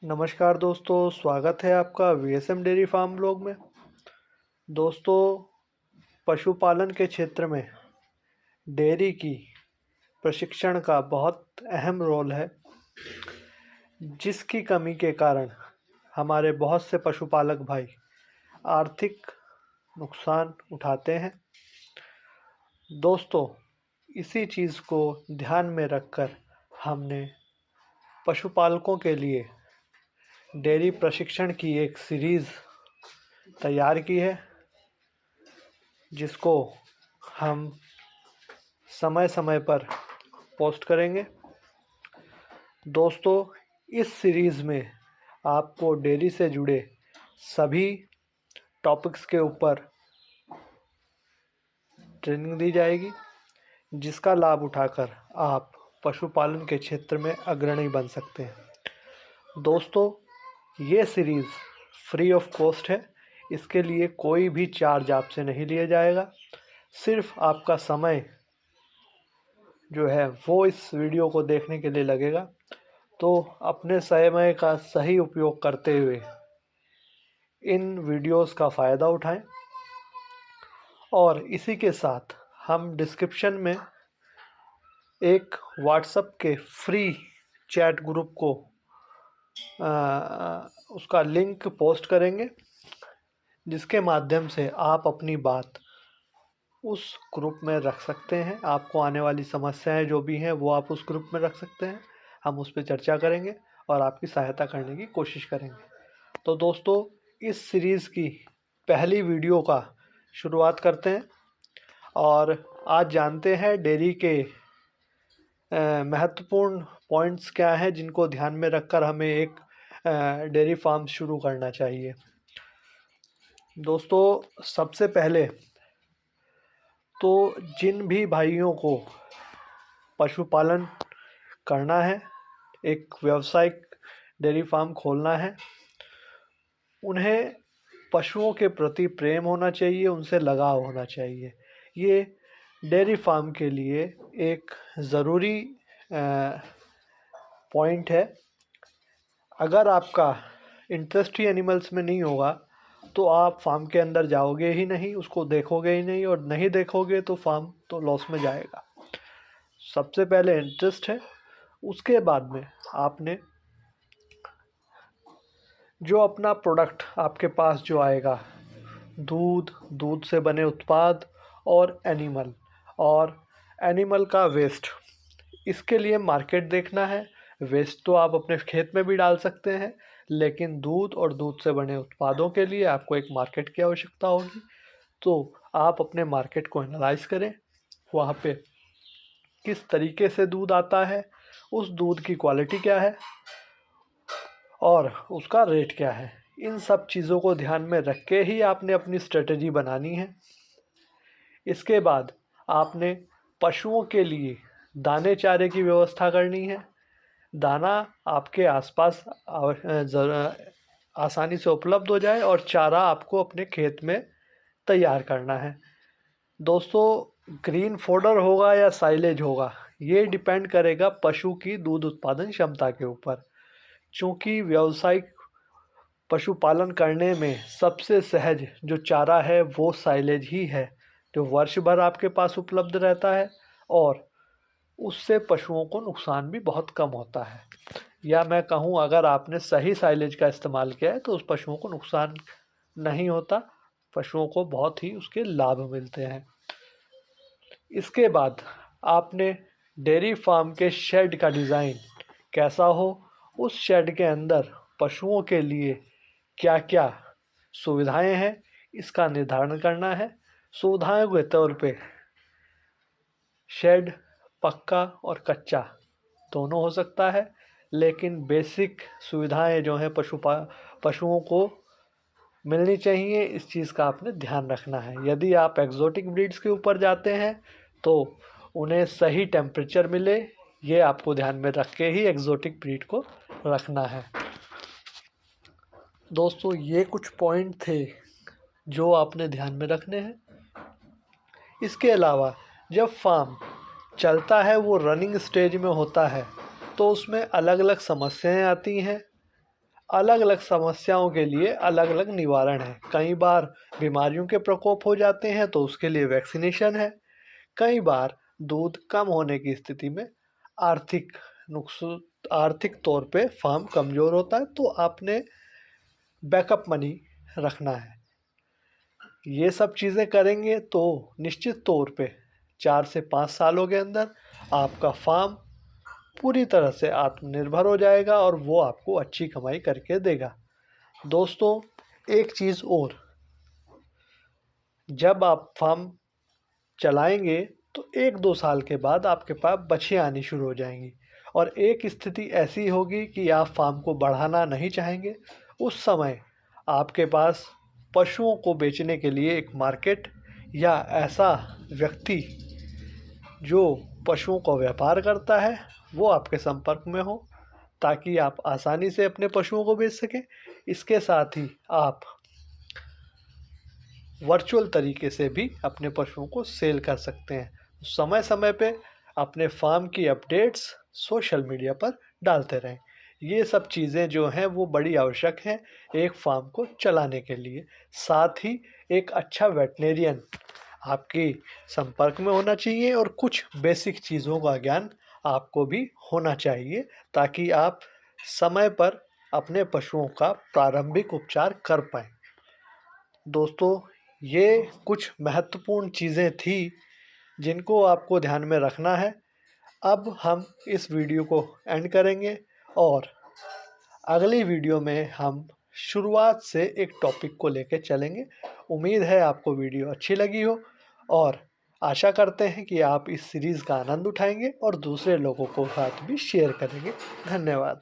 नमस्कार दोस्तों, स्वागत है आपका वीएसएम डेयरी फार्म ब्लॉग में। दोस्तों, पशुपालन के क्षेत्र में डेयरी की प्रशिक्षण का बहुत अहम रोल है, जिसकी कमी के कारण हमारे बहुत से पशुपालक भाई आर्थिक नुकसान उठाते हैं। दोस्तों, इसी चीज़ को ध्यान में रखकर हमने पशुपालकों के लिए डेयरी प्रशिक्षण की एक सीरीज़ तैयार की है, जिसको हम समय समय पर पोस्ट करेंगे। दोस्तों, इस सीरीज़ में आपको डेयरी से जुड़े सभी टॉपिक्स के ऊपर ट्रेनिंग दी जाएगी, जिसका लाभ उठाकर आप पशुपालन के क्षेत्र में अग्रणी बन सकते हैं। दोस्तों, ये सीरीज़ फ्री ऑफ कॉस्ट है। इसके लिए कोई भी चार्ज आपसे नहीं लिया जाएगा। सिर्फ आपका समय जो है वो इस वीडियो को देखने के लिए लगेगा। तो अपने समय का सही उपयोग करते हुए इन वीडियोस का फ़ायदा उठाएं। और इसी के साथ हम डिस्क्रिप्शन में एक व्हाट्सएप के फ्री चैट ग्रुप को उसका लिंक पोस्ट करेंगे, जिसके माध्यम से आप अपनी बात उस ग्रुप में रख सकते हैं। आपको आने वाली समस्याएं जो भी हैं वो आप उस ग्रुप में रख सकते हैं। हम उस पर चर्चा करेंगे और आपकी सहायता करने की कोशिश करेंगे। तो दोस्तों, इस सीरीज़ की पहली वीडियो का शुरुआत करते हैं और आज जानते हैं डेयरी के महत्वपूर्ण पॉइंट्स क्या हैं, जिनको ध्यान में रखकर हमें एक डेयरी फार्म शुरू करना चाहिए। दोस्तों, सबसे पहले तो जिन भी भाइयों को पशुपालन करना है, एक व्यावसायिक डेयरी फार्म खोलना है, उन्हें पशुओं के प्रति प्रेम होना चाहिए, उनसे लगाव होना चाहिए। ये डेयरी फार्म के लिए एक ज़रूरी पॉइंट है। अगर आपका इंटरेस्ट ही एनिमल्स में नहीं होगा तो आप फार्म के अंदर जाओगे ही नहीं, उसको देखोगे ही नहीं, और नहीं देखोगे तो फार्म तो लॉस में जाएगा। सबसे पहले इंटरेस्ट है, उसके बाद में आपने जो अपना प्रोडक्ट आपके पास जो आएगा, दूध से बने उत्पाद और एनिमल का वेस्ट, इसके लिए मार्केट देखना है। वेस्ट तो आप अपने खेत में भी डाल सकते हैं, लेकिन दूध और दूध से बने उत्पादों के लिए आपको एक मार्केट की आवश्यकता होगी। तो आप अपने मार्केट को एनालाइज करें, वहाँ पे किस तरीके से दूध आता है, उस दूध की क्वालिटी क्या है और उसका रेट क्या है। इन सब चीज़ों को ध्यान में रख के ही आपने अपनी स्ट्रेटजी बनानी है। इसके बाद आपने पशुओं के लिए दाने चारे की व्यवस्था करनी है। दाना आपके आसपास आसानी से उपलब्ध हो जाए और चारा आपको अपने खेत में तैयार करना है। दोस्तों, ग्रीन फोडर होगा या साइलेज होगा, ये डिपेंड करेगा पशु की दूध उत्पादन क्षमता के ऊपर। चूँकि व्यावसायिक पशुपालन करने में सबसे सहज जो चारा है वो साइलेज ही है, जो वर्ष भर आपके पास उपलब्ध रहता है और उससे पशुओं को नुकसान भी बहुत कम होता है। या मैं कहूँ, अगर आपने सही साइलेज का इस्तेमाल किया है तो उस पशुओं को नुकसान नहीं होता, पशुओं को बहुत ही उसके लाभ मिलते हैं। इसके बाद आपने डेयरी फार्म के शेड का डिज़ाइन कैसा हो, उस शेड के अंदर पशुओं के लिए क्या क्या सुविधाएं हैं, इसका निर्धारण करना है। सुविधाओं के तौर पे शेड पक्का और कच्चा दोनों हो सकता है, लेकिन बेसिक सुविधाएं जो हैं पशुओं को मिलनी चाहिए, इस चीज़ का आपने ध्यान रखना है। यदि आप एक्जोटिक ब्रीड्स के ऊपर जाते हैं तो उन्हें सही टेम्परेचर मिले, ये आपको ध्यान में रख के ही एक्जोटिक ब्रीड को रखना है। दोस्तों, ये कुछ पॉइंट थे जो आपने ध्यान में रखने हैं। इसके अलावा जब फार्म चलता है, वो रनिंग स्टेज में होता है, तो उसमें अलग अलग समस्याएं आती हैं। अलग अलग समस्याओं के लिए अलग अलग निवारण है। कई बार बीमारियों के प्रकोप हो जाते हैं तो उसके लिए वैक्सीनेशन है। कई बार दूध कम होने की स्थिति में आर्थिक नुक्स आर्थिक तौर पे फार्म कमज़ोर होता है तो आपने बैकअप मनी रखना है। ये सब चीज़ें करेंगे तो निश्चित तौर पे 4 से 5 सालों के अंदर आपका फार्म पूरी तरह से आत्मनिर्भर हो जाएगा और वो आपको अच्छी कमाई करके देगा। दोस्तों, एक चीज़ और, जब आप फार्म चलाएंगे तो 1-2 साल के बाद आपके पास बछियाँ आनी शुरू हो जाएंगी और एक स्थिति ऐसी होगी कि आप फार्म को बढ़ाना नहीं चाहेंगे। उस समय आपके पास पशुओं को बेचने के लिए एक मार्केट या ऐसा व्यक्ति जो पशुओं का व्यापार करता है वो आपके संपर्क में हो, ताकि आप आसानी से अपने पशुओं को बेच सकें। इसके साथ ही आप वर्चुअल तरीके से भी अपने पशुओं को सेल कर सकते हैं। समय समय पे अपने फार्म की अपडेट्स सोशल मीडिया पर डालते रहें। ये सब चीज़ें जो हैं वो बड़ी आवश्यक हैं एक फार्म को चलाने के लिए। साथ ही एक अच्छा वेटनेरियन आपके संपर्क में होना चाहिए और कुछ बेसिक चीज़ों का ज्ञान आपको भी होना चाहिए, ताकि आप समय पर अपने पशुओं का प्रारंभिक उपचार कर पाएँ। दोस्तों, ये कुछ महत्वपूर्ण चीज़ें थी जिनको आपको ध्यान में रखना है। अब हम इस वीडियो को एंड करेंगे और अगली वीडियो में हम शुरुआत से एक टॉपिक को लेकर चलेंगे। उम्मीद है आपको वीडियो अच्छी लगी हो और आशा करते हैं कि आप इस सीरीज़ का आनंद उठाएंगे और दूसरे लोगों को साथ भी शेयर करेंगे। धन्यवाद।